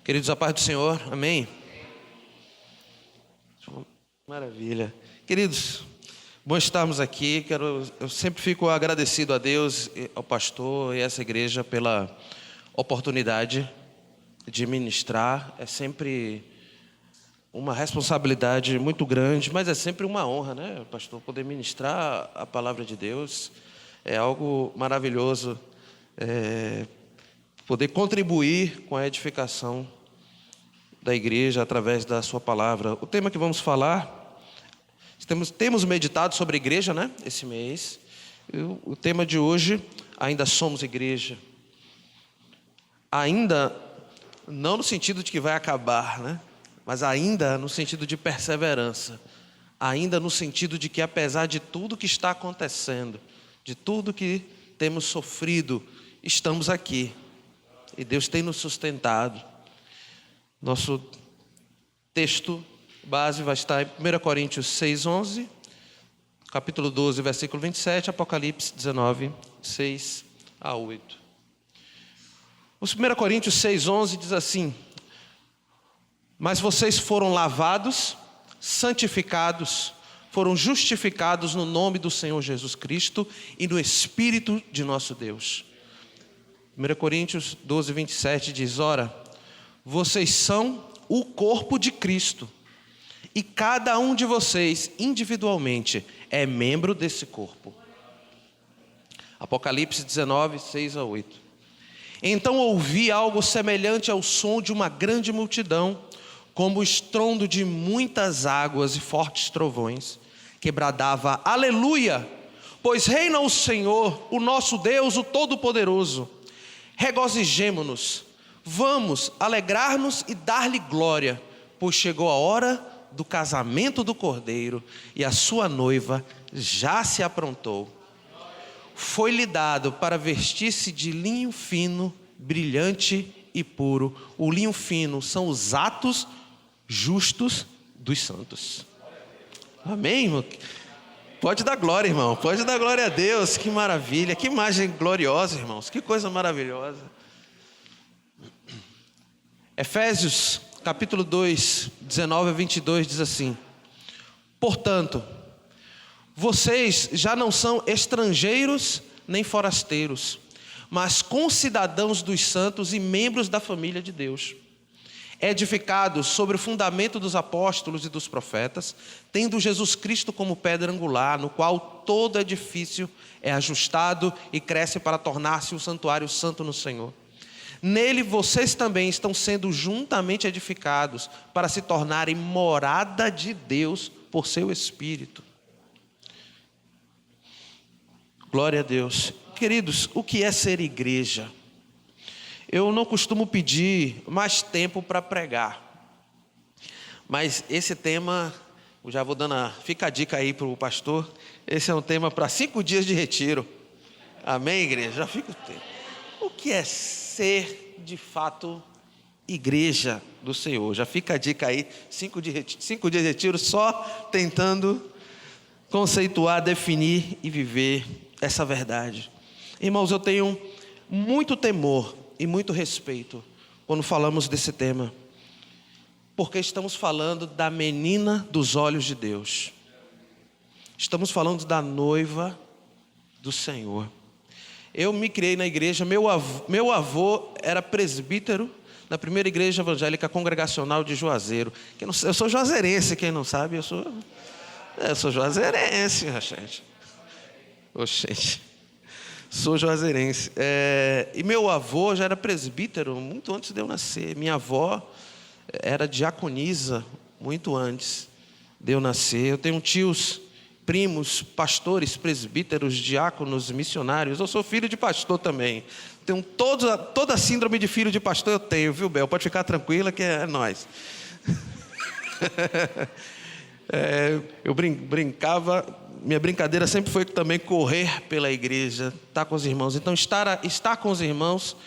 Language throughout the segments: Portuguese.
Queridos, a paz do Senhor, amém? Maravilha. Queridos, bom estarmos aqui. Eu sempre fico agradecido a Deus, ao pastor e a essa igreja pela oportunidade de ministrar. É sempre uma responsabilidade muito grande, mas é sempre uma honra, né, pastor? Poder ministrar a palavra de Deus é algo maravilhoso. Poder contribuir com a edificação da igreja através da sua palavra. O tema que vamos falar, temos meditado sobre a igreja, né, esse mês. O tema de hoje, ainda somos igreja. Ainda, não no sentido de que vai acabar, né, mas ainda no sentido de perseverança. Ainda no sentido de que, apesar de tudo que está acontecendo, de tudo que temos sofrido, estamos aqui. E Deus tem nos sustentado. Nosso texto base vai estar em 1 Coríntios 6:11, capítulo 12, versículo 27, Apocalipse 19, 6 a 8. O 1 Coríntios 6:11 diz assim: mas vocês foram lavados, santificados, foram justificados no nome do Senhor Jesus Cristo e no Espírito de nosso Deus. 1 Coríntios 12, 27 diz: ora, vocês são o corpo de Cristo, e cada um de vocês, individualmente, é membro desse corpo. Apocalipse 19, 6 a 8. Então ouvi algo semelhante ao som de uma grande multidão, como o estrondo de muitas águas e fortes trovões, que bradava: aleluia, pois reina o Senhor, o nosso Deus, o Todo-Poderoso. Regozijemo-nos, vamos alegrar-nos e dar-lhe glória, pois chegou a hora do casamento do Cordeiro, e a sua noiva já se aprontou. Foi-lhe dado para vestir-se de linho fino, brilhante e puro. O linho fino são os atos justos dos santos. Amém, irmão? Pode dar glória, irmão. Pode dar glória a Deus. Que maravilha. Que imagem gloriosa, irmãos. Que coisa maravilhosa. Efésios, capítulo 2, 19 a 22, diz assim: portanto, vocês já não são estrangeiros nem forasteiros, mas concidadãos dos santos e membros da família de Deus, edificados sobre o fundamento dos apóstolos e dos profetas, tendo Jesus Cristo como pedra angular, no qual todo edifício é ajustado e cresce para tornar-se um santuário santo no Senhor. Nele vocês também estão sendo juntamente edificados para se tornarem morada de Deus por seu Espírito. Glória a Deus. Queridos, o que é ser igreja? Eu não costumo pedir mais tempo para pregar, mas esse tema, eu já vou dando fica a dica aí para o pastor, esse é um tema para 5 dias de retiro. Amém, igreja? Já fica o tempo. O que é ser de fato igreja do Senhor? Já fica a dica aí, 5 dias de retiro, só tentando conceituar, definir e viver essa verdade. Irmãos, eu tenho muito temor e muito respeito quando falamos desse tema, porque estamos falando da menina dos olhos de Deus. Estamos falando da noiva do Senhor. Eu me criei na igreja, meu avô era presbítero na primeira igreja evangélica congregacional de Juazeiro. Eu sou juazeirense, quem não sabe, eu sou juazeirense, gente. Oxente. Sou juazeirense. E meu avô já era presbítero muito antes de eu nascer. Minha avó era diaconisa muito antes de eu nascer. Eu tenho tios, primos, pastores, presbíteros, diáconos, missionários. Eu sou filho de pastor também. Tenho toda a síndrome de filho de pastor eu tenho, viu, Bel? Pode ficar tranquila que é nós. Eu brincava. Minha brincadeira sempre foi também correr pela igreja, estar com os irmãos. Então, estar com os irmãos,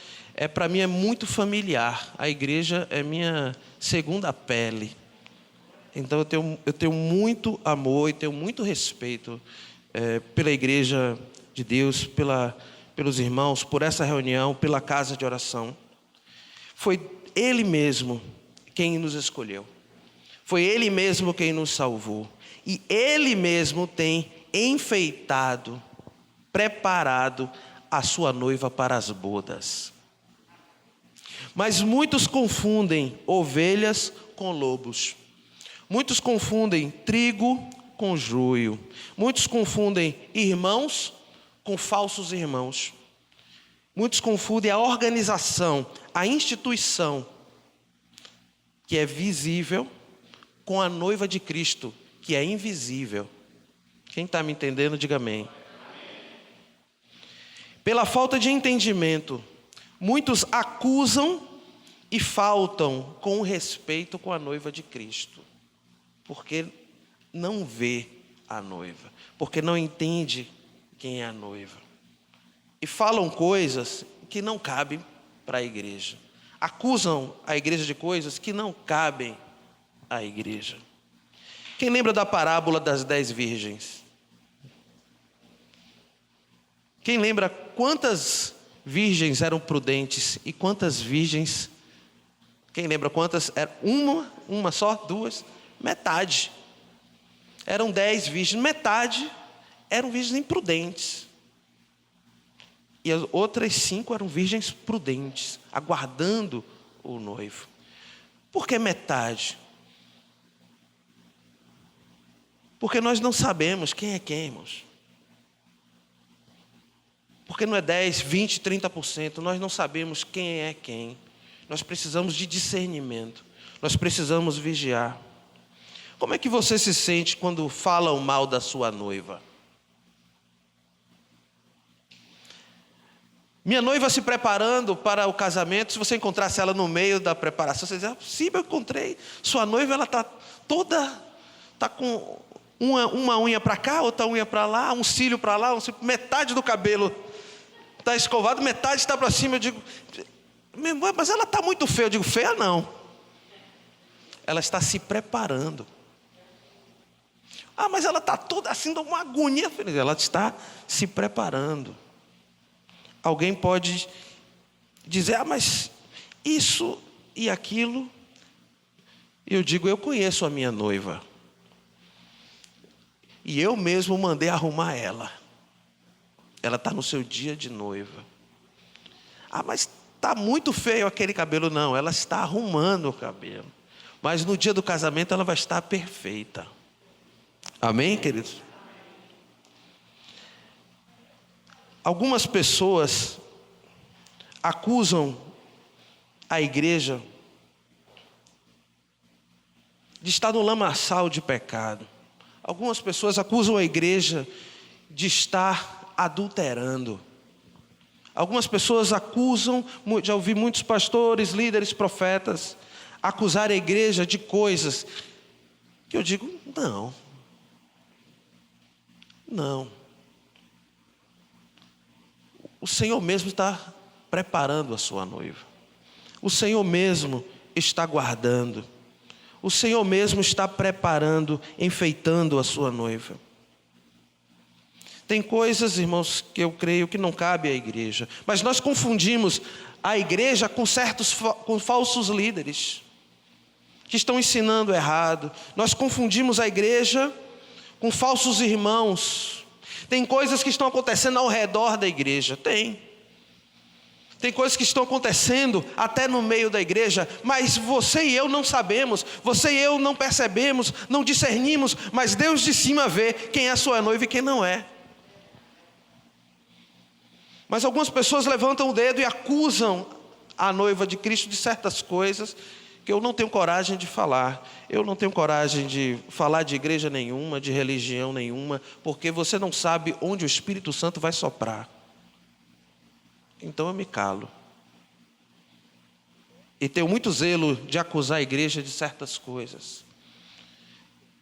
para mim, é muito familiar. A igreja é minha segunda pele. Então, eu tenho muito amor e tenho muito respeito pela igreja de Deus, pelos irmãos, por essa reunião, pela casa de oração. Foi Ele mesmo quem nos escolheu. Foi Ele mesmo quem nos salvou. E Ele mesmo tem enfeitado, preparado a sua noiva para as bodas. Mas muitos confundem ovelhas com lobos. Muitos confundem trigo com joio. Muitos confundem irmãos com falsos irmãos. Muitos confundem a organização, a instituição, que é visível, com a noiva de Cristo, que é invisível. Quem está me entendendo, diga amém. Pela falta de entendimento, muitos acusam e faltam com respeito com a noiva de Cristo, porque não vê a noiva, porque não entende quem é a noiva. E falam coisas que não cabem para a igreja. Acusam a igreja de coisas que não cabem à igreja. Quem lembra da parábola das 10 virgens? Quem lembra quantas virgens eram prudentes e quantas virgens? Quem lembra quantas? Era uma só, duas? Metade. Eram 10 virgens, metade eram virgens imprudentes. E as outras 5 eram virgens prudentes, aguardando o noivo. Por que metade? Porque nós não sabemos quem é quem, irmãos. Porque não é 10, 20, 30%. Nós não sabemos quem é quem. Nós precisamos de discernimento. Nós precisamos vigiar. Como é que você se sente quando falam mal da sua noiva? Minha noiva se preparando para o casamento, se você encontrasse ela no meio da preparação, você diz, sim, eu encontrei. Sua noiva, ela está toda, está com uma unha para cá, outra unha para lá, um cílio para lá, metade do cabelo está escovado, metade está para cima. Eu digo, mas ela está muito feia. Eu digo, feia não. Ela está se preparando. Mas ela está toda assim, de uma agonia. Ela está se preparando. Alguém pode dizer, mas isso e aquilo. Eu digo, eu conheço a minha noiva. E eu mesmo mandei arrumar ela. Ela está no seu dia de noiva. Mas está muito feio aquele cabelo. Não, ela está arrumando o cabelo. Mas no dia do casamento ela vai estar perfeita. Amém, queridos? Algumas pessoas acusam a igreja de estar no lamaçal de pecado. Algumas pessoas acusam a igreja de estar adulterando. Algumas pessoas acusam, já ouvi muitos pastores, líderes, profetas, acusar a igreja de coisas que eu digo, não. O Senhor mesmo está preparando a sua noiva. O Senhor mesmo está guardando. O Senhor mesmo está preparando, enfeitando a sua noiva. Tem coisas, irmãos, que eu creio que não cabe à igreja. Mas nós confundimos a igreja com falsos líderes que estão ensinando errado. Nós confundimos a igreja com falsos irmãos. Tem coisas que estão acontecendo ao redor da igreja. Tem coisas que estão acontecendo até no meio da igreja, mas você e eu não sabemos, você e eu não percebemos, não discernimos, mas Deus de cima vê quem é a sua noiva e quem não é. Mas algumas pessoas levantam o dedo e acusam a noiva de Cristo de certas coisas que eu não tenho coragem de falar. Eu não tenho coragem de falar de igreja nenhuma, de religião nenhuma, porque você não sabe onde o Espírito Santo vai soprar. Então eu me calo. E tenho muito zelo de acusar a igreja de certas coisas.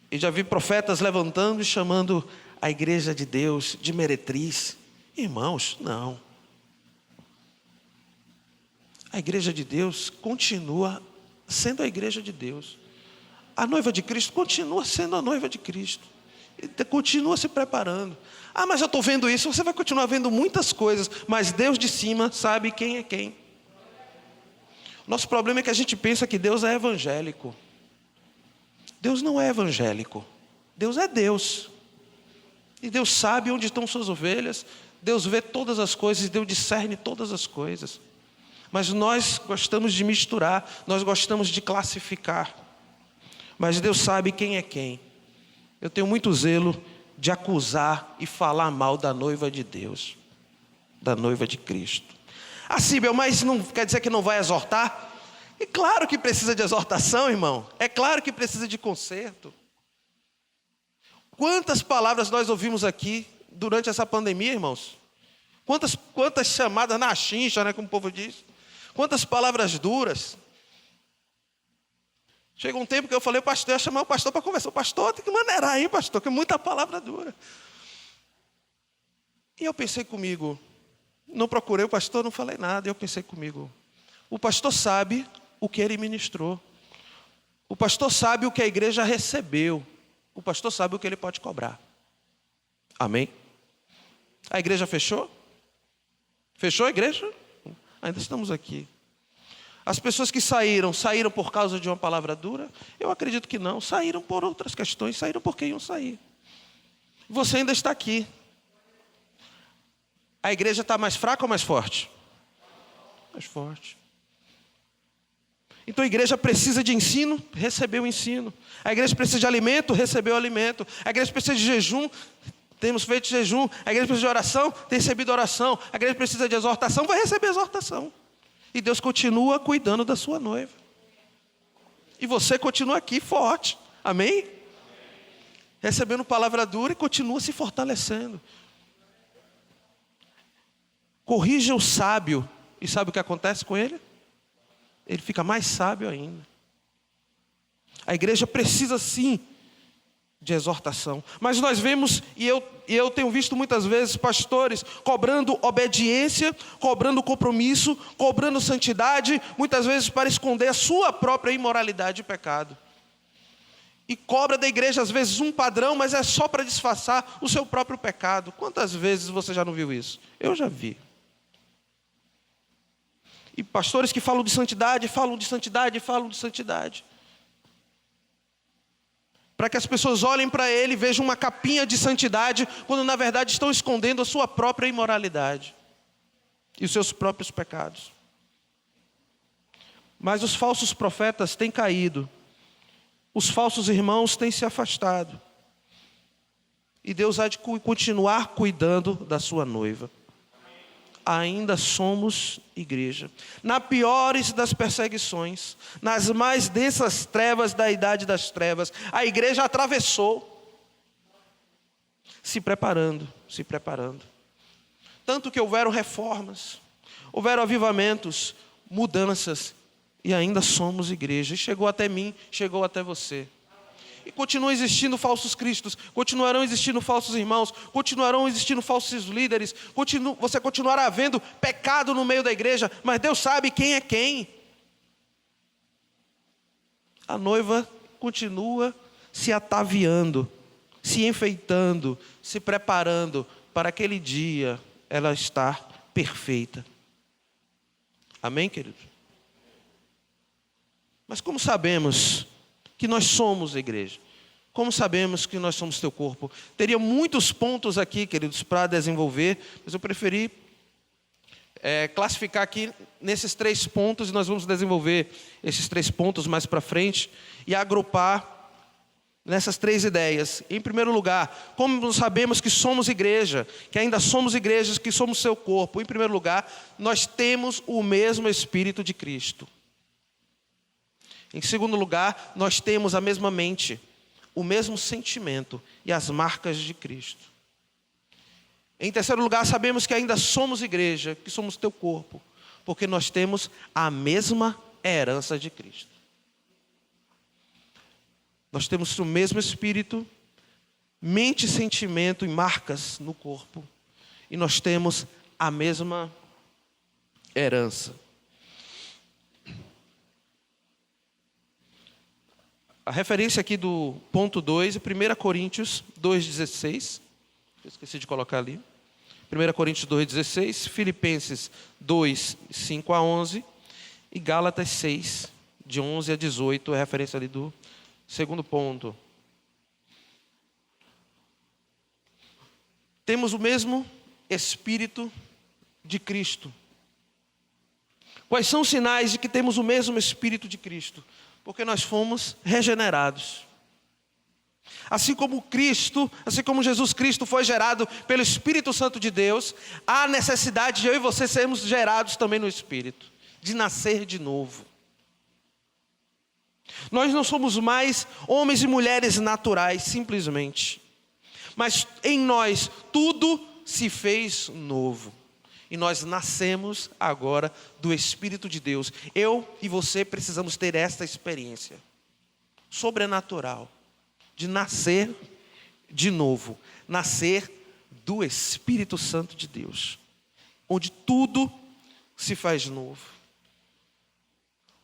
E já vi profetas levantando e chamando a igreja de Deus de meretriz. Irmãos, não. A igreja de Deus continua sendo a igreja de Deus. A noiva de Cristo continua sendo a noiva de Cristo. Ele continua se preparando. Mas eu estou vendo isso. Você vai continuar vendo muitas coisas, mas Deus de cima sabe quem é quem. Nosso problema é que a gente pensa que Deus é evangélico. Deus não é evangélico. Deus é Deus. E Deus sabe onde estão suas ovelhas. Deus vê todas as coisas. Deus discerne todas as coisas. Mas nós gostamos de misturar. Nós gostamos de classificar. Mas Deus sabe quem é quem. Eu tenho muito zelo de acusar e falar mal da noiva de Deus. Da noiva de Cristo. Ah, Síbel, mas não quer dizer que não vai exortar? E claro que precisa de exortação, irmão. É claro que precisa de conserto. Quantas palavras nós ouvimos aqui durante essa pandemia, irmãos? Quantas chamadas na chincha, né, como o povo diz? Quantas palavras duras. Chega um tempo que eu falei, pastor, eu ia chamar o pastor para conversar. O pastor tem que maneirar aí, pastor, que é muita palavra dura. E eu pensei comigo, não procurei o pastor, não falei nada. E eu pensei comigo, o pastor sabe o que ele ministrou. O pastor sabe o que a igreja recebeu. O pastor sabe o que ele pode cobrar. Amém? A igreja fechou? Fechou a igreja? Ainda estamos aqui. As pessoas que saíram por causa de uma palavra dura? Eu acredito que não. Saíram por outras questões, saíram porque iam sair. Você ainda está aqui. A igreja está mais fraca ou mais forte? Mais forte. Então a igreja precisa de ensino, recebeu o ensino. A igreja precisa de alimento, recebeu o alimento. A igreja precisa de jejum, temos feito jejum. A igreja precisa de oração, tem recebido oração. A igreja precisa de exortação, vai receber exortação. E Deus continua cuidando da sua noiva. E você continua aqui forte. Amém? Recebendo palavra dura e continua se fortalecendo. Corrija o sábio. E sabe o que acontece com ele? Ele fica mais sábio ainda. A igreja precisa sim de exortação. Mas nós vemos, e eu tenho visto muitas vezes pastores cobrando obediência, cobrando compromisso, cobrando santidade, muitas vezes para esconder a sua própria imoralidade e pecado. E cobra da igreja às vezes um padrão, mas é só para disfarçar o seu próprio pecado. Quantas vezes você já não viu isso? Eu já vi. E pastores que falam de santidade, falam de santidade, falam de santidade. Para que as pessoas olhem para ele e vejam uma capinha de santidade, quando na verdade estão escondendo a sua própria imoralidade e os seus próprios pecados. Mas os falsos profetas têm caído, os falsos irmãos têm se afastado, e Deus há de continuar cuidando da sua noiva. Ainda somos igreja. Na piores das perseguições, nas mais densas trevas da idade das trevas, a igreja atravessou, se preparando. Tanto que houveram reformas, houveram avivamentos, mudanças, e ainda somos igreja. E chegou até mim, chegou até você. E continuam existindo falsos cristos, continuarão existindo falsos irmãos, continuarão existindo falsos líderes, você continuará vendo pecado no meio da igreja, mas Deus sabe quem é quem. A noiva continua se ataviando, se enfeitando, se preparando para aquele dia ela estar perfeita. Amém, querido? Mas como sabemos que nós somos a igreja? Como sabemos que nós somos teu corpo? Teria muitos pontos aqui, queridos, para desenvolver, mas eu preferi classificar aqui nesses 3 pontos, e nós vamos desenvolver esses 3 pontos mais para frente, e agrupar nessas 3 ideias. Em primeiro lugar, como sabemos que somos igreja, que ainda somos igrejas, que somos seu corpo? Em primeiro lugar, nós temos o mesmo Espírito de Cristo. Em segundo lugar, nós temos a mesma mente, o mesmo sentimento e as marcas de Cristo. Em terceiro lugar, sabemos que ainda somos igreja, que somos teu corpo, porque nós temos a mesma herança de Cristo. Nós temos o mesmo Espírito, mente, sentimento e marcas no corpo, e nós temos a mesma herança. A referência aqui do ponto 2, 1 Coríntios 2,16. Eu esqueci de colocar ali. 1 Coríntios 2,16. Filipenses 2, 5 a 11. E Gálatas 6, de 11 a 18, é referência ali do segundo ponto. Temos o mesmo Espírito de Cristo. Quais são os sinais de que temos o mesmo Espírito de Cristo? Porque nós fomos regenerados. Assim como Jesus Cristo foi gerado pelo Espírito Santo de Deus, há necessidade de eu e você sermos gerados também no Espírito, de nascer de novo. Nós não somos mais homens e mulheres naturais, simplesmente. Mas em nós tudo se fez novo. E nós nascemos agora do Espírito de Deus. Eu e você precisamos ter esta experiência sobrenatural de nascer de novo, nascer do Espírito Santo de Deus, onde tudo se faz novo.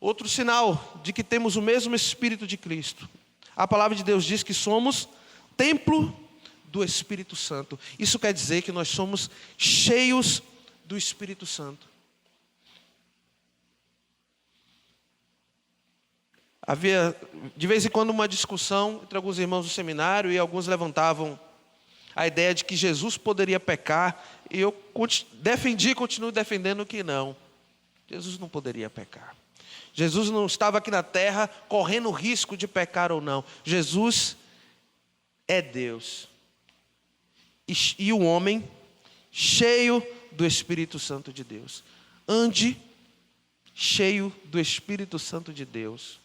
Outro sinal de que temos o mesmo Espírito de Cristo. A palavra de Deus diz que somos templo do Espírito Santo. Isso quer dizer que nós somos cheios do Espírito Santo. Havia de vez em quando uma discussão entre alguns irmãos do seminário e alguns levantavam a ideia de que Jesus poderia pecar, e eu continuo defendendo que não. Jesus não poderia pecar. Jesus não estava aqui na terra correndo o risco de pecar ou não. Jesus é Deus. E o homem cheio do Espírito Santo de Deus. Ande cheio do Espírito Santo de Deus.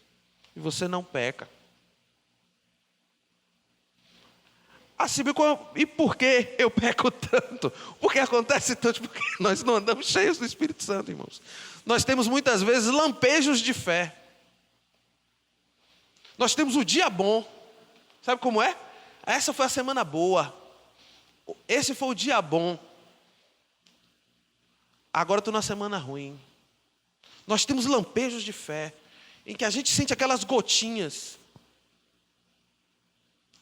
E você não peca. Assim, e por que eu peco tanto? Por que acontece tanto? Porque nós não andamos cheios do Espírito Santo, irmãos. Nós temos muitas vezes lampejos de fé. Nós temos o dia bom. Sabe como é? Essa foi a semana boa. Esse foi o dia bom. Agora estou na semana ruim. Nós temos lampejos de fé, em que a gente sente aquelas gotinhas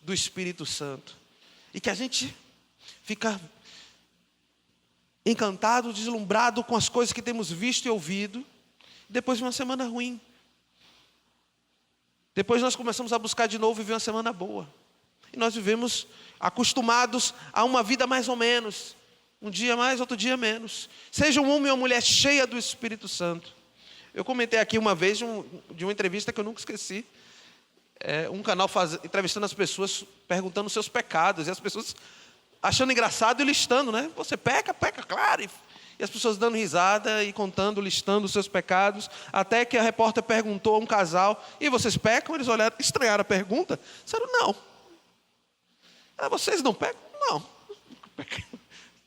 do Espírito Santo, e que a gente fica encantado, deslumbrado com as coisas que temos visto e ouvido, depois de uma semana ruim. Depois nós começamos a buscar de novo e viver uma semana boa. E nós vivemos acostumados a uma vida mais ou menos, um dia mais, outro dia menos. Seja um homem ou uma mulher cheia do Espírito Santo. Eu comentei aqui uma vez de uma entrevista que eu nunca esqueci. Um canal entrevistando as pessoas, perguntando os seus pecados. E as pessoas achando engraçado e listando, né? Você peca, claro. E as pessoas dando risada e contando, listando os seus pecados. Até que a repórter perguntou a um casal: e vocês pecam? Eles olharam, estranharam a pergunta. Disseram, não. Vocês não pecam? Não.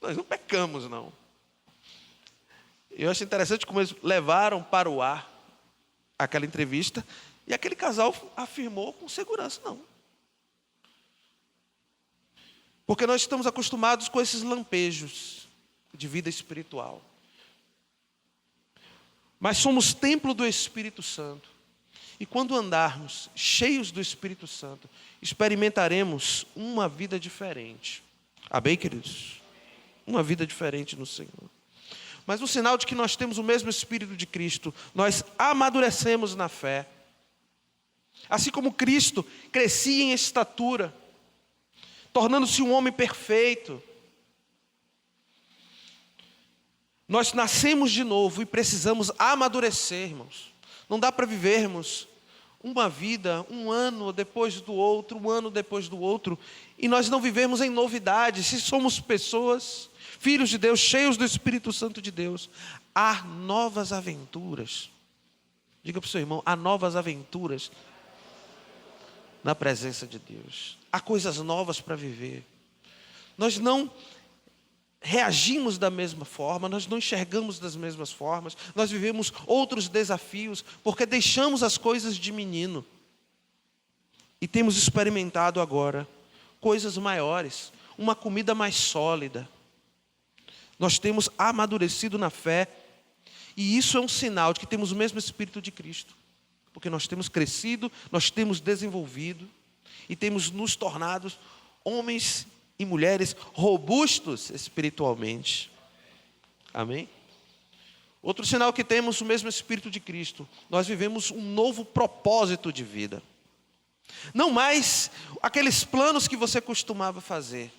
Nós não pecamos, não. Eu acho interessante como eles levaram para o ar aquela entrevista, e aquele casal afirmou com segurança, não. Porque nós estamos acostumados com esses lampejos de vida espiritual. Mas somos templo do Espírito Santo. E quando andarmos cheios do Espírito Santo, experimentaremos uma vida diferente. Amém, queridos? Uma vida diferente no Senhor. Mas um sinal de que nós temos o mesmo Espírito de Cristo, nós amadurecemos na fé. Assim como Cristo crescia em estatura, tornando-se um homem perfeito, nós nascemos de novo e precisamos amadurecer, irmãos. Não dá para vivermos uma vida, um ano depois do outro, e nós não vivemos em novidade. Se somos pessoas, filhos de Deus, cheios do Espírito Santo de Deus, há novas aventuras. Diga para o seu irmão, há novas aventuras na presença de Deus. Há coisas novas para viver. Nós não reagimos da mesma forma, nós não enxergamos das mesmas formas, nós vivemos outros desafios, porque deixamos as coisas de menino. E temos experimentado agora coisas maiores, uma comida mais sólida. Nós temos amadurecido na fé, e isso é um sinal de que temos o mesmo Espírito de Cristo. Porque nós temos crescido, nós temos desenvolvido, e temos nos tornado homens e mulheres robustos espiritualmente. Amém? Outro sinal que temos o mesmo Espírito de Cristo. Nós vivemos um novo propósito de vida. Não mais aqueles planos que você costumava fazer.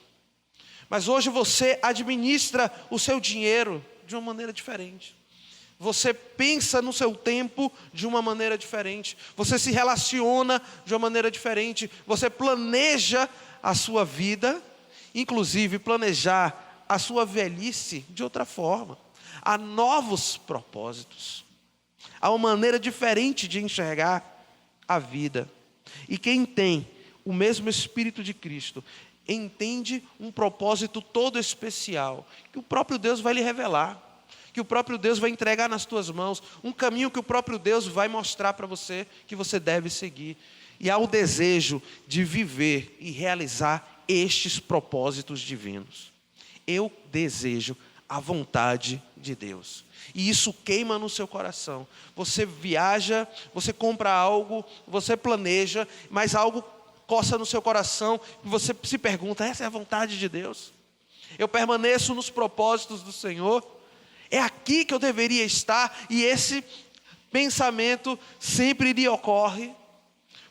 Mas hoje você administra o seu dinheiro de uma maneira diferente. Você pensa no seu tempo de uma maneira diferente. Você se relaciona de uma maneira diferente. Você planeja a sua vida, inclusive planejar a sua velhice de outra forma. Há novos propósitos. Há uma maneira diferente de enxergar a vida. E quem tem o mesmo Espírito de Cristo entende um propósito todo especial, que o próprio Deus vai lhe revelar, que o próprio Deus vai entregar nas tuas mãos, um caminho que o próprio Deus vai mostrar para você que você deve seguir. E há o desejo de viver e realizar estes propósitos divinos. Eu desejo a vontade de Deus. E isso queima no seu coração. Você viaja, você compra algo, você planeja, mas algo coça no seu coração e você se pergunta: essa é a vontade de Deus? Eu permaneço nos propósitos do Senhor? É aqui que eu deveria estar? E esse pensamento sempre lhe ocorre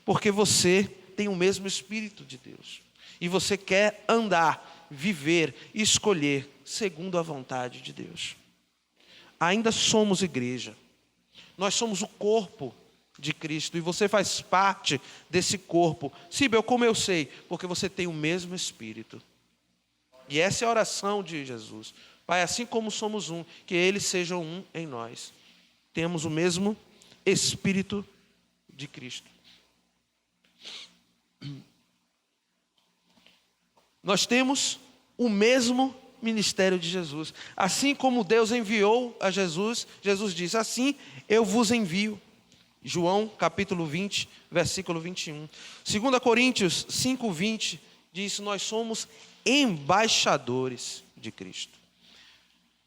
porque você tem o mesmo Espírito de Deus. E você quer andar, viver, escolher segundo a vontade de Deus. Ainda somos igreja. Nós somos o corpo de Cristo e você faz parte desse corpo. Síbel, como eu sei? Porque você tem o mesmo Espírito. E essa é a oração de Jesus. Pai, assim como somos um, que eles sejam um em nós. Temos o mesmo Espírito de Cristo. Nós temos o mesmo ministério de Jesus. Assim como Deus enviou a Jesus, Jesus diz: assim eu vos envio. João capítulo 20, versículo 21. 2 Coríntios 5:20 diz: nós somos embaixadores de Cristo.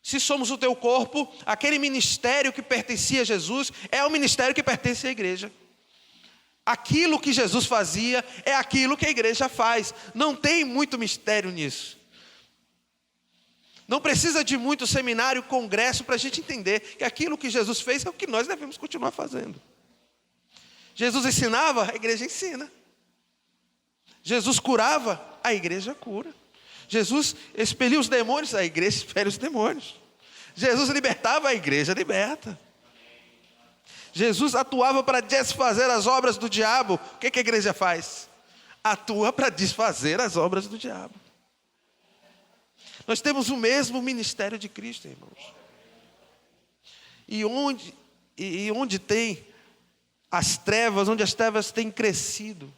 Se somos o teu corpo, aquele ministério que pertencia a Jesus é o ministério que pertence à igreja. Aquilo que Jesus fazia é aquilo que a igreja faz. Não tem muito mistério nisso. Não precisa de muito seminário, congresso para a gente entender que aquilo que Jesus fez é o que nós devemos continuar fazendo. Jesus ensinava, a igreja ensina. Jesus curava, a igreja cura. Jesus expelia os demônios, a igreja expele os demônios. Jesus libertava, a igreja liberta. Jesus atuava para desfazer as obras do diabo. O que a igreja faz? Atua para desfazer as obras do diabo. Nós temos o mesmo ministério de Cristo, irmãos. E onde tem as trevas, onde as trevas têm crescido,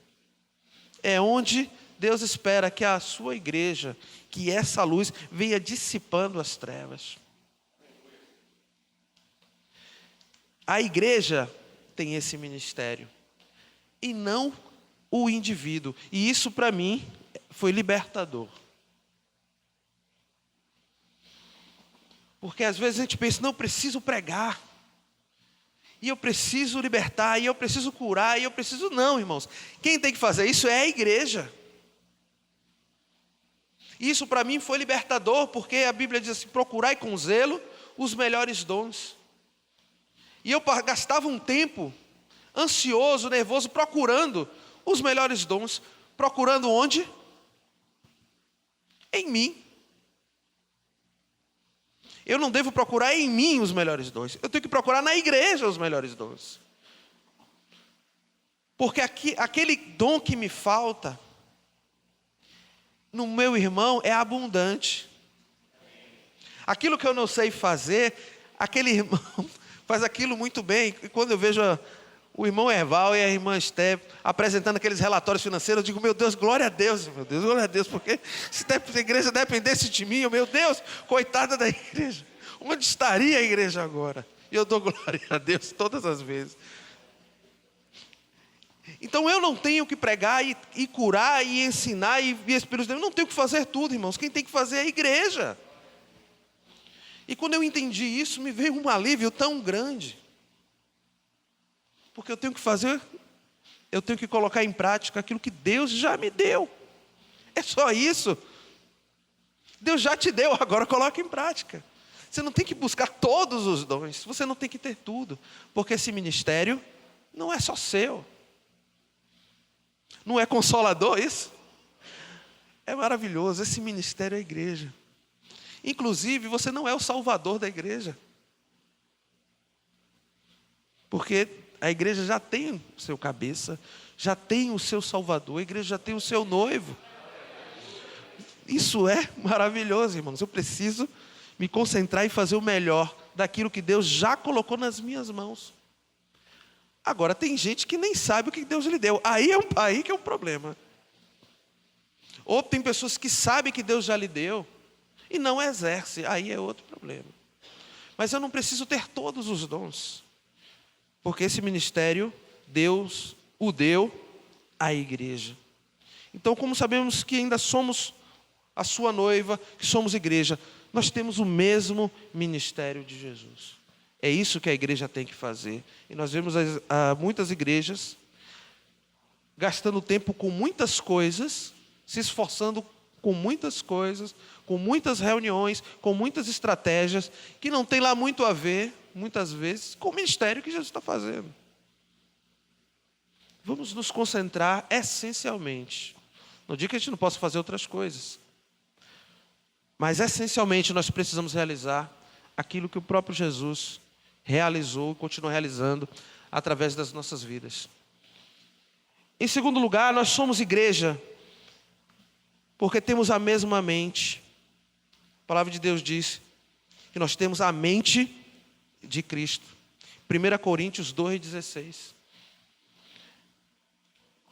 é onde Deus espera que a sua igreja, que essa luz venha dissipando as trevas. A igreja tem esse ministério e não o indivíduo. E isso para mim foi libertador. Porque às vezes a gente pensa: não, eu preciso pregar, e eu preciso libertar, e eu preciso curar, e eu preciso... Não, irmãos, quem tem que fazer isso é a igreja. Isso para mim foi libertador, porque a Bíblia diz assim: procurai com zelo os melhores dons. E eu gastava um tempo ansioso, nervoso, procurando os melhores dons. Procurando onde? Em mim. Eu não devo procurar em mim os melhores dons. Eu tenho que procurar na igreja os melhores dons. Porque aquele dom que me falta no meu irmão é abundante. Aquilo que eu não sei fazer, aquele irmão faz aquilo muito bem. E quando eu vejo o irmão Erval e a irmã Esté apresentando aqueles relatórios financeiros, eu digo: meu Deus, glória a Deus, meu Deus, glória a Deus, porque se a igreja dependesse de mim, meu Deus, coitada da igreja, onde estaria a igreja agora? E eu dou glória a Deus todas as vezes. Então eu não tenho que pregar e curar e ensinar e Espírito de Deus, eu não tenho que fazer tudo, irmãos. Quem tem que fazer é a igreja. E quando eu entendi isso, me veio um alívio tão grande. Porque eu tenho que colocar em prática aquilo que Deus já me deu. É só isso. Deus já te deu, agora coloca em prática. Você não tem que buscar todos os dons, você não tem que ter tudo, porque esse ministério não é só seu. Não é consolador isso? É maravilhoso, esse ministério é a igreja. Inclusive, você não é o salvador da igreja. Porque a igreja já tem o seu cabeça, já tem o seu salvador, a igreja já tem o seu noivo. Isso é maravilhoso, irmãos. Eu preciso me concentrar e fazer o melhor daquilo que Deus já colocou nas minhas mãos. Agora, tem gente que nem sabe o que Deus lhe deu. Aí que é um problema. Ou tem pessoas que sabem que Deus já lhe deu e não exerce. Aí é outro problema. Mas eu não preciso ter todos os dons. Porque esse ministério, Deus o deu à igreja. Então, como sabemos que ainda somos a sua noiva, que somos igreja, nós temos o mesmo ministério de Jesus. É isso que a igreja tem que fazer. E nós vemos muitas igrejas gastando tempo com muitas coisas, se esforçando com muitas coisas, com muitas reuniões, com muitas estratégias, que não tem lá muito a ver, muitas vezes, com o ministério que Jesus está fazendo. Vamos nos concentrar essencialmente. Não digo que a gente não possa fazer outras coisas, mas essencialmente nós precisamos realizar aquilo que o próprio Jesus realizou e continua realizando através das nossas vidas. Em segundo lugar, nós somos igreja porque temos a mesma mente. A palavra de Deus diz que nós temos a mente de Cristo. 1 Coríntios 2,16.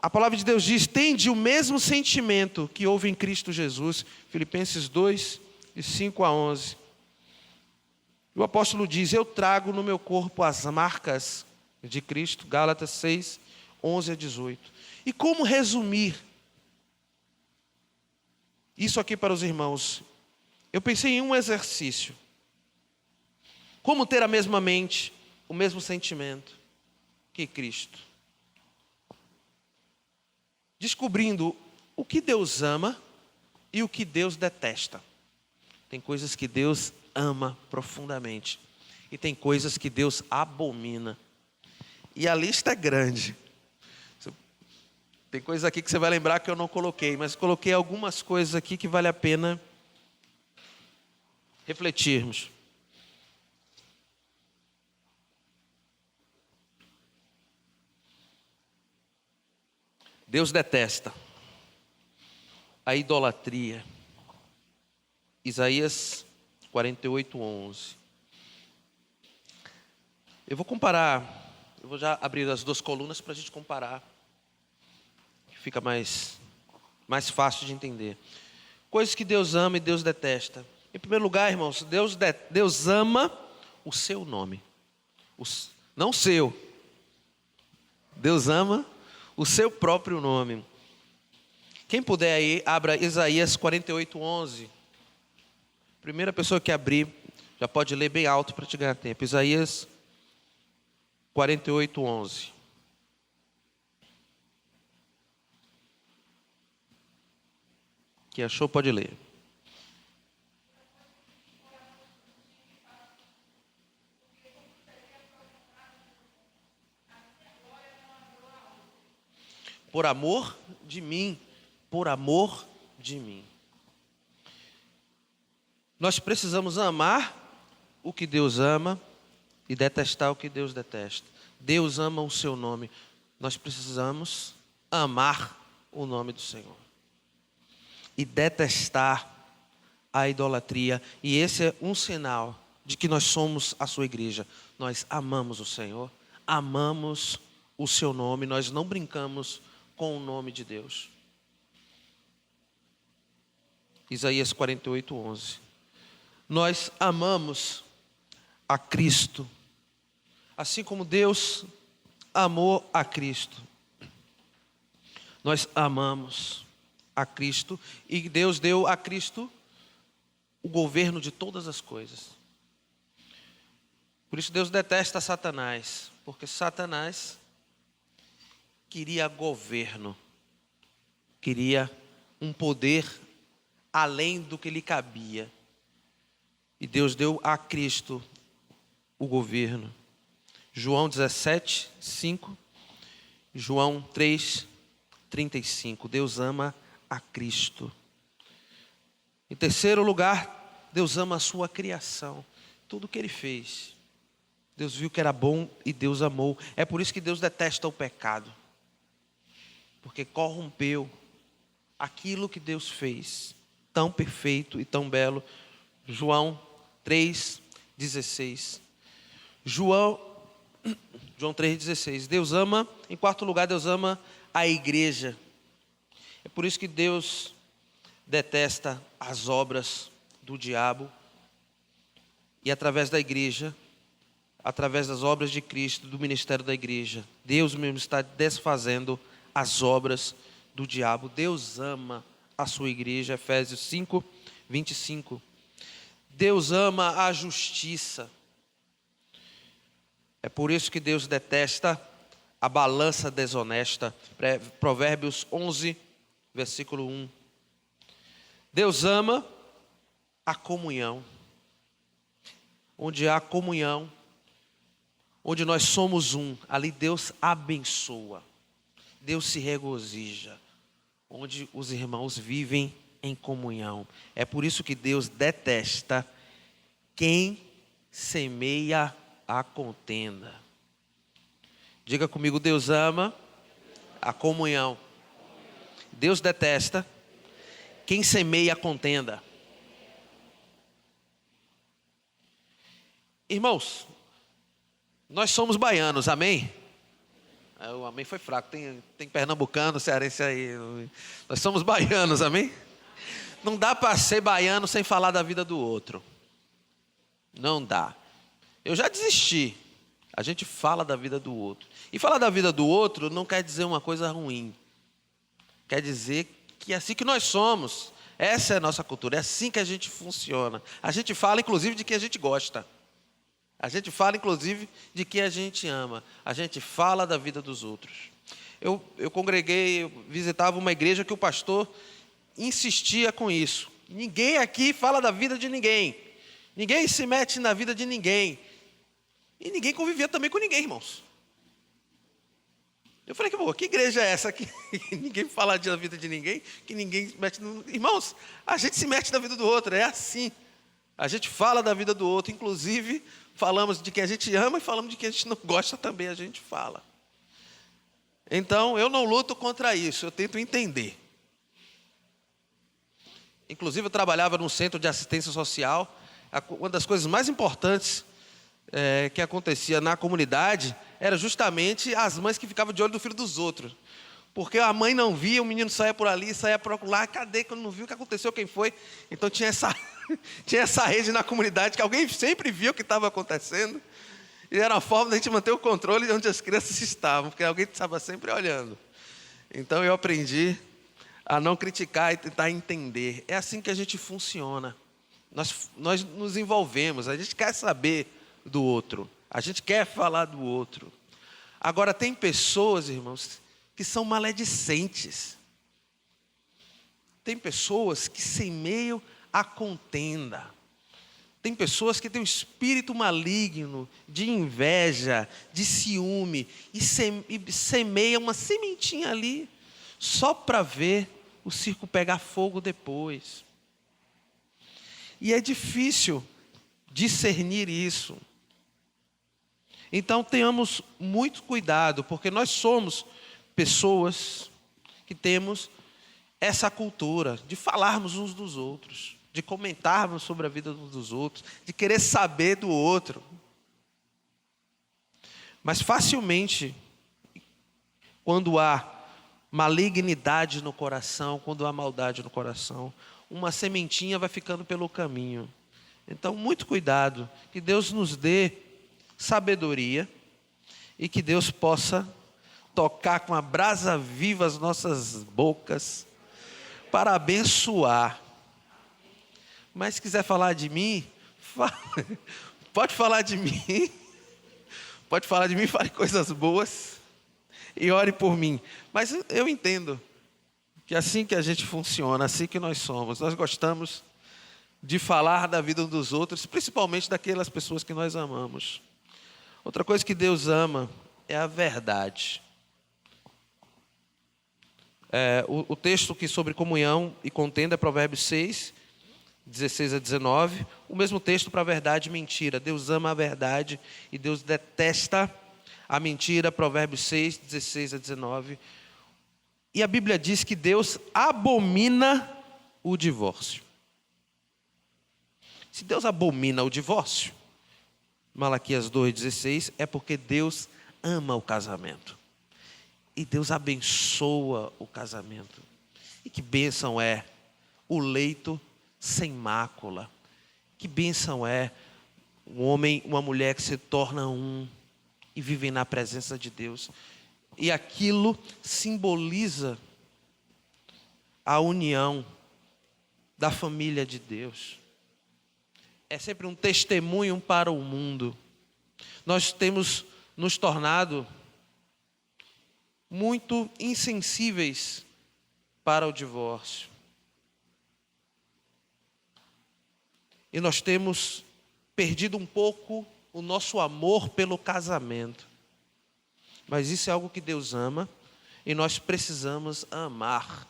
A palavra de Deus diz: tende o mesmo sentimento que houve em Cristo Jesus. Filipenses 2, de 5 a 11. O apóstolo diz: eu trago no meu corpo as marcas de Cristo. Gálatas 6, 11 a 18. E como resumir isso aqui para os irmãos? Eu pensei em um exercício. Como ter a mesma mente, o mesmo sentimento que Cristo? Descobrindo o que Deus ama e o que Deus detesta. Tem coisas que Deus ama profundamente e tem coisas que Deus abomina. E a lista é grande. Tem coisas aqui que você vai lembrar que eu não coloquei, mas coloquei algumas coisas aqui que vale a pena refletirmos. Deus detesta a idolatria. Isaías 48:11. Eu vou comparar, eu vou já abrir as duas colunas para a gente comparar, que fica mais fácil de entender. Coisas que Deus ama e Deus detesta. Em primeiro lugar, irmãos, Deus ama o seu nome, não o seu. Deus ama o seu próprio nome. Quem puder aí, abra Isaías 48:11. Primeira pessoa que abrir, já pode ler bem alto para te ganhar tempo. Isaías 48:11. Quem achou pode ler. Por amor de mim, por amor de mim. Nós precisamos amar o que Deus ama e detestar o que Deus detesta. Deus ama o seu nome. Nós precisamos amar o nome do Senhor e detestar a idolatria. E esse é um sinal de que nós somos a sua igreja. Nós amamos o Senhor, amamos o seu nome, nós não brincamos com o nome de Deus. Isaías 48:11. Nós amamos a Cristo, assim como Deus amou a Cristo. Nós amamos a Cristo e Deus deu a Cristo o governo de todas as coisas. Por isso Deus detesta Satanás, porque Satanás queria governo, queria um poder além do que lhe cabia. E Deus deu a Cristo o governo. João 17, 5. João 3, 35. Deus ama a Cristo. Em terceiro lugar, Deus ama a sua criação. Tudo que Ele fez. Deus viu que era bom e Deus amou. É por isso que Deus detesta o pecado. Porque corrompeu aquilo que Deus fez. Tão perfeito e tão belo. João 3,16. João 3,16. Deus ama, em quarto lugar, Deus ama a igreja. É por isso que Deus detesta as obras do diabo. E através da igreja, através das obras de Cristo, do ministério da igreja, Deus mesmo está desfazendo as obras do diabo. Deus ama a sua igreja. Efésios 5, 25. Deus ama a justiça. É por isso que Deus detesta a balança desonesta. Provérbios 11, versículo 1. Deus ama a comunhão. Onde há comunhão, onde nós somos um, ali Deus abençoa. Deus se regozija. Onde os irmãos vivem em comunhão. É por isso que Deus detesta quem semeia a contenda. Diga comigo, Deus ama a comunhão. Deus detesta quem semeia a contenda. Irmãos, nós somos baianos, amém? O amém foi fraco, tem pernambucano, cearense aí. Nós somos baianos, amém? Não dá para ser baiano sem falar da vida do outro. Não dá. Eu já desisti. A gente fala da vida do outro. E falar da vida do outro não quer dizer uma coisa ruim. Quer dizer que é assim que nós somos. Essa é a nossa cultura, é assim que a gente funciona. A gente fala, inclusive, de quem a gente gosta. A gente fala, inclusive, de quem a gente ama. A gente fala da vida dos outros. Eu congreguei, eu visitava uma igreja que o pastor insistia com isso. Ninguém aqui fala da vida de ninguém. Ninguém se mete na vida de ninguém. E ninguém convivia também com ninguém, irmãos. Eu falei, que igreja é essa que ninguém fala da vida de ninguém, que ninguém se mete no... Irmãos, a gente se mete na vida do outro, é assim. A gente fala da vida do outro, inclusive falamos de quem a gente ama e falamos de quem a gente não gosta também, a gente fala. Então, eu não luto contra isso, eu tento entender. Inclusive, eu trabalhava num centro de assistência social. Uma das coisas mais importantes que acontecia na comunidade era justamente as mães que ficavam de olho do filho dos outros. Porque a mãe não via, o menino saía por ali, saía por lá, cadê? Quando não viu, o que aconteceu, quem foi? Então tinha essa rede na comunidade que alguém sempre viu o que estava acontecendo. E era uma forma da gente manter o controle de onde as crianças estavam, porque alguém estava sempre olhando. Então eu aprendi a não criticar e tentar entender. É assim que a gente funciona. Nós nos envolvemos, a gente quer saber do outro, a gente quer falar do outro. Agora tem pessoas, irmãos, que são maledicentes. Tem pessoas que semeiam a contenda. Tem pessoas que têm um espírito maligno de inveja, de ciúme, e semeiam uma sementinha ali, só para ver o circo pegar fogo depois. E é difícil discernir isso. Então tenhamos muito cuidado, porque nós somos pessoas que temos essa cultura de falarmos uns dos outros, de comentarmos sobre a vida uns dos outros, de querer saber do outro. Mas facilmente, quando há malignidade no coração, quando há maldade no coração, uma sementinha vai ficando pelo caminho. Então, muito cuidado, que Deus nos dê sabedoria e que Deus possa tocar com a brasa viva as nossas bocas para abençoar. Mas se quiser falar de mim, pode falar de mim. Pode falar de mim, fale coisas boas e ore por mim. Mas eu entendo que é assim que a gente funciona, assim que nós somos. Nós gostamos de falar da vida dos outros, principalmente daquelas pessoas que nós amamos. Outra coisa que Deus ama é a verdade. O texto que sobre comunhão e contenda é Provérbios 6, 16 a 19. O mesmo texto para a verdade e mentira. Deus ama a verdade e Deus detesta a mentira. Provérbios 6, 16 a 19. E a Bíblia diz que Deus abomina o divórcio. Se Deus abomina o divórcio, Malaquias 2,16, é porque Deus ama o casamento. E Deus abençoa o casamento. E que bênção é o leito sem mácula. Que bênção é um homem, uma mulher que se torna um e vivem na presença de Deus. E aquilo simboliza a união da família de Deus. É sempre um testemunho para o mundo. Nós temos nos tornado muito insensíveis para o divórcio. E nós temos perdido um pouco o nosso amor pelo casamento. Mas isso é algo que Deus ama e nós precisamos amar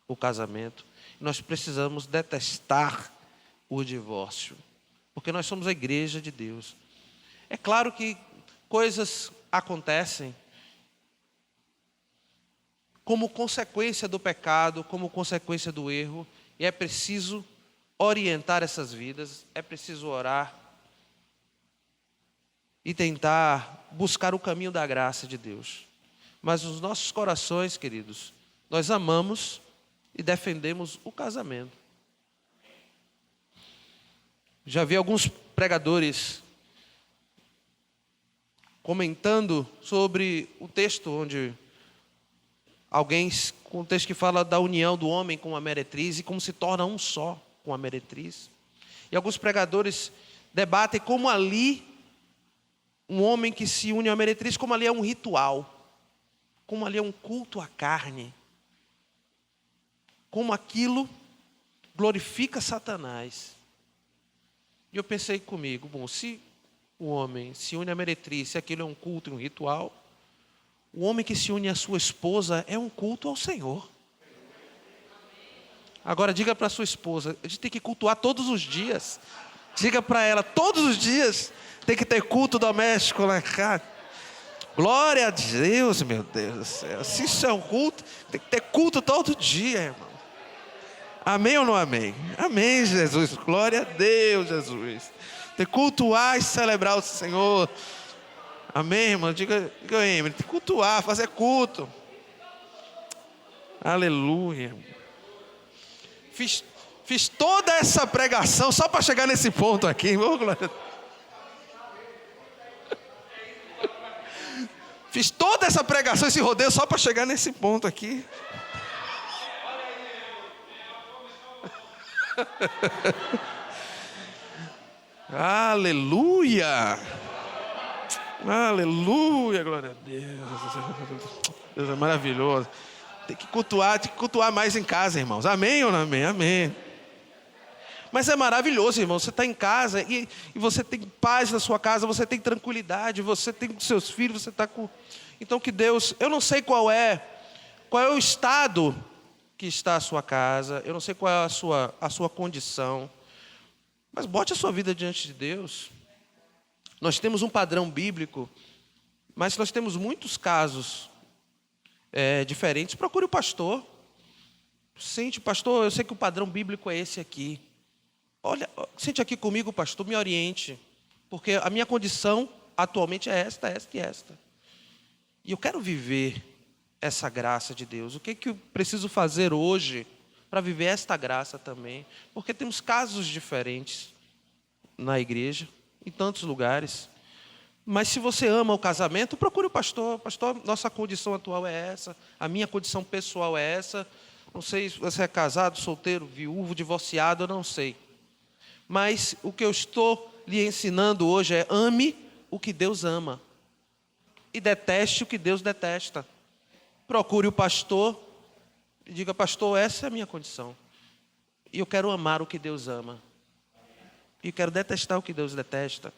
o casamento. Nós precisamos detestar o divórcio. Porque nós somos a igreja de Deus. É claro que coisas acontecem como consequência do pecado, como consequência do erro. E é preciso orientar essas vidas, é preciso orar e tentar buscar o caminho da graça de Deus. Mas os nossos corações, queridos, nós amamos e defendemos o casamento. Já vi alguns pregadores comentando sobre o texto onde com um texto que fala da união do homem com a meretriz e como se torna um só com a meretriz. E alguns pregadores debatem como ali um homem que se une à meretriz, como ali é um ritual, como ali é um culto à carne, como aquilo glorifica Satanás. E eu pensei comigo, bom, se o homem se une à meretriz, se aquilo é um culto e um ritual, o homem que se une à sua esposa é um culto ao Senhor. Agora diga para a sua esposa, a gente tem que cultuar todos os dias. Diga para ela, todos os dias tem que ter culto doméstico lá em casa. Glória a Deus, meu Deus do céu. Se isso é um culto, tem que ter culto todo dia, irmão. Amém ou não amém? Amém, Jesus. Glória a Deus, Jesus. Tem que cultuar e celebrar o Senhor. Amém, irmão? Diga aí, tem que cultuar, fazer culto. Aleluia. Fiz toda essa pregação só para chegar nesse ponto aqui. Fiz toda essa pregação, esse rodeio só para chegar nesse ponto aqui. Aleluia. Aleluia, glória a Deus. Deus é maravilhoso. Tem que cultuar mais em casa, irmãos. Amém ou não amém? Amém. Mas é maravilhoso, irmão. Você está em casa e você tem paz na sua casa, você tem tranquilidade, você tem seus filhos, você está com... Então que Deus, eu não sei qual é o estado que está a sua casa, eu não sei qual é a sua condição, mas bote a sua vida diante de Deus. Nós temos um padrão bíblico, mas nós temos muitos casos diferentes. Procure o pastor. Sente, pastor, eu sei que o padrão bíblico é esse aqui. Olha, sente aqui comigo, pastor, me oriente, porque a minha condição atualmente é esta e esta. E eu quero viver essa graça de Deus. O que eu preciso fazer hoje para viver esta graça também? Porque temos casos diferentes na igreja, em tantos lugares. Mas se você ama o casamento, procure o pastor. Pastor, nossa condição atual é essa, a minha condição pessoal é essa. Não sei se você é casado, solteiro, viúvo, divorciado, eu não sei. Mas o que eu estou lhe ensinando hoje é: ame o que Deus ama e deteste o que Deus detesta. Procure o pastor e diga: pastor, essa é a minha condição e eu quero amar o que Deus ama. e quero detestar o que Deus detesta.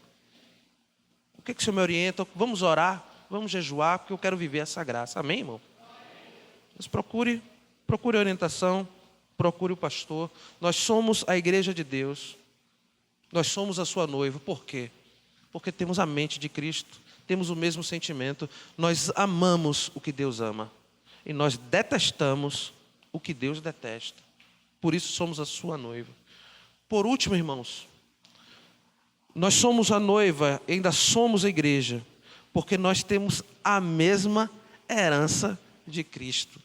O que o Senhor me orienta? Vamos orar, vamos jejuar, porque eu quero viver essa graça. Amém, irmão? Mas procure orientação, procure o pastor. Nós somos a igreja de Deus. Nós somos a sua noiva. Por quê? Porque temos a mente de Cristo, temos o mesmo sentimento. Nós amamos o que Deus ama e nós detestamos o que Deus detesta. Por isso somos a sua noiva. Por último, irmãos, nós somos a noiva, ainda somos a igreja, porque nós temos a mesma herança de Cristo.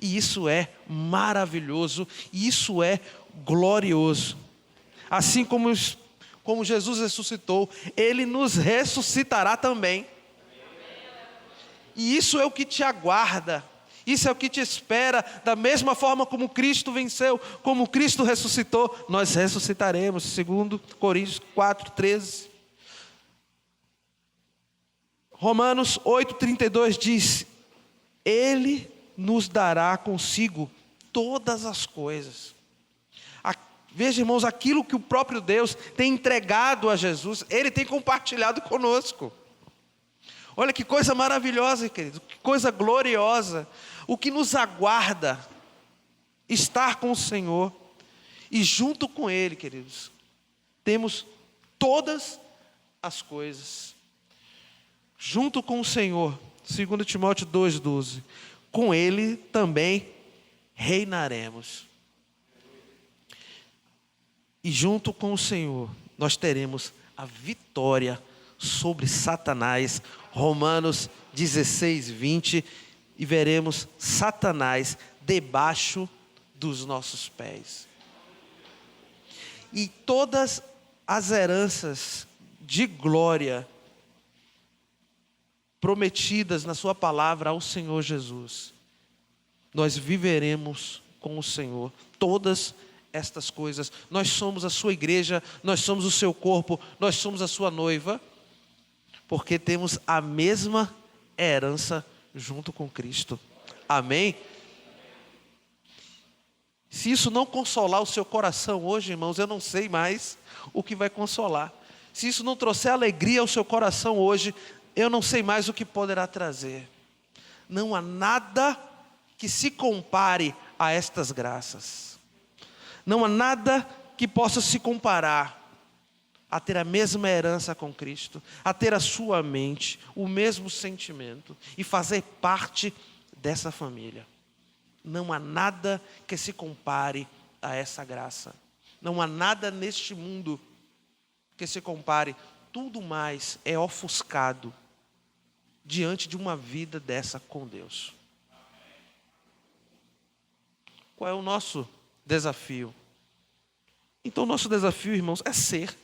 E isso é maravilhoso, e isso é glorioso. Assim como Jesus ressuscitou, Ele nos ressuscitará também. E isso é o que te aguarda. Isso é o que te espera. Da mesma forma como Cristo venceu, como Cristo ressuscitou, nós ressuscitaremos. 2 Coríntios 4:13. Romanos 8:32 diz: Ele nos dará consigo todas as coisas. Veja, irmãos, aquilo que o próprio Deus tem entregado a Jesus, Ele tem compartilhado conosco. Olha que coisa maravilhosa, querido, que coisa gloriosa. O que nos aguarda, estar com o Senhor, e junto com Ele, queridos, temos todas as coisas. Junto com o Senhor, 2 Timóteo 2:12, com Ele também reinaremos. E junto com o Senhor, nós teremos a vitória sobre Satanás. Romanos 16:20, e veremos Satanás debaixo dos nossos pés. E todas as heranças de glória prometidas na sua palavra ao Senhor Jesus, nós viveremos com o Senhor todas estas coisas. Nós somos a sua igreja, nós somos o seu corpo, nós somos a sua noiva, porque temos a mesma herança junto com Cristo. Amém? Se isso não consolar o seu coração hoje, irmãos, eu não sei mais o que vai consolar. Se isso não trouxer alegria ao seu coração hoje, eu não sei mais o que poderá trazer. Não há nada que se compare a estas graças. Não há nada que possa se comparar a ter a mesma herança com Cristo, a ter a sua mente, o mesmo sentimento e fazer parte dessa família. Não há nada que se compare a essa graça. Não há nada neste mundo que se compare. Tudo mais é ofuscado diante de uma vida dessa com Deus. Qual é o nosso desafio? Então, nosso desafio, irmãos, é ser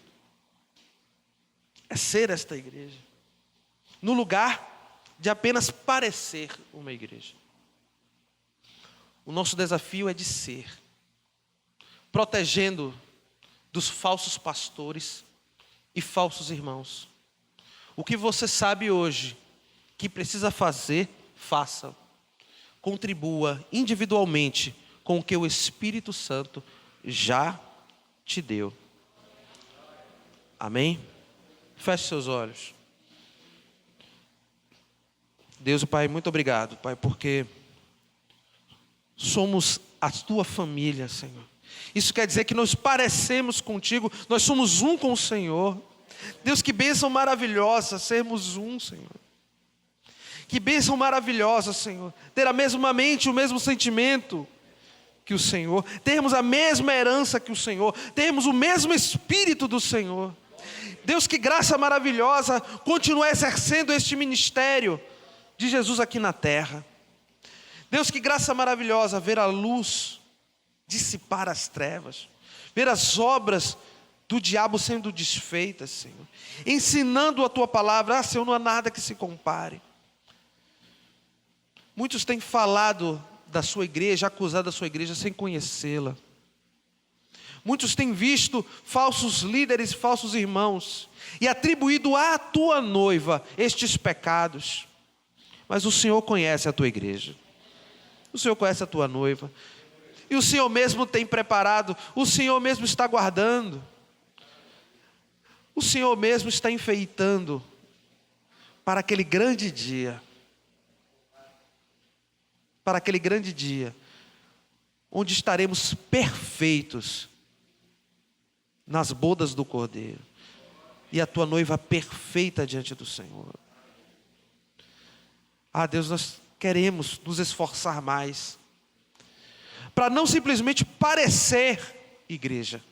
esta igreja, no lugar de apenas parecer uma igreja. O nosso desafio é de ser, protegendo dos falsos pastores e falsos irmãos. O que você sabe hoje que precisa fazer, faça. Contribua individualmente com o que o Espírito Santo já te deu. Amém? Feche seus olhos. Deus, Pai, muito obrigado, Pai, porque somos a tua família, Senhor. Isso quer dizer que nós parecemos contigo, nós somos um com o Senhor. Deus, que bênção maravilhosa sermos um, Senhor. Que bênção maravilhosa, Senhor, ter a mesma mente, o mesmo sentimento que o Senhor, termos a mesma herança que o Senhor, termos o mesmo Espírito do Senhor. Deus, que graça maravilhosa continuar exercendo este ministério de Jesus aqui na terra. Deus, que graça maravilhosa ver a luz dissipar as trevas, ver as obras do diabo sendo desfeitas, Senhor, ensinando a tua palavra. Senhor, não há nada que se compare. Muitos têm falado da sua igreja, acusado da sua igreja sem conhecê-la. Muitos têm visto falsos líderes, falsos irmãos, e atribuído à tua noiva estes pecados. Mas o Senhor conhece a tua igreja, o Senhor conhece a tua noiva, e o Senhor mesmo tem preparado, o Senhor mesmo está guardando. O Senhor mesmo está enfeitando para aquele grande dia. Para aquele grande dia, onde estaremos perfeitos nas bodas do Cordeiro. E a tua noiva perfeita diante do Senhor. Ah, Deus, nós queremos nos esforçar mais para não simplesmente parecer igreja,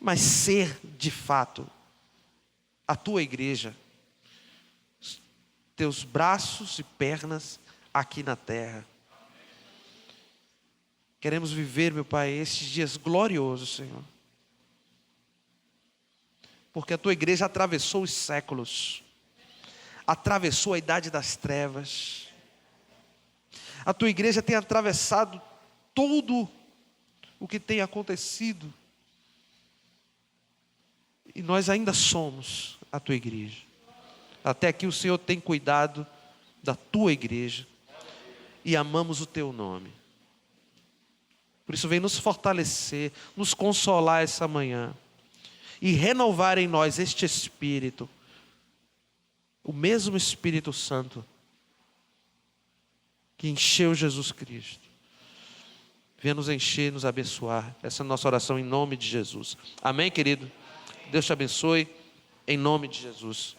mas ser de fato a tua igreja, teus braços e pernas aqui na terra. Queremos viver, meu Pai, esses dias gloriosos, Senhor, porque a tua igreja atravessou os séculos, atravessou a idade das trevas. A tua igreja tem atravessado tudo o que tem acontecido. E nós ainda somos a tua igreja. Até aqui o Senhor tem cuidado da tua igreja. E amamos o teu nome. Por isso vem nos fortalecer, nos consolar essa manhã. E renovar em nós este Espírito. O mesmo Espírito Santo que encheu Jesus Cristo. Venha nos encher, nos abençoar. Essa é a nossa oração em nome de Jesus. Amém, querido? Deus te abençoe, em nome de Jesus.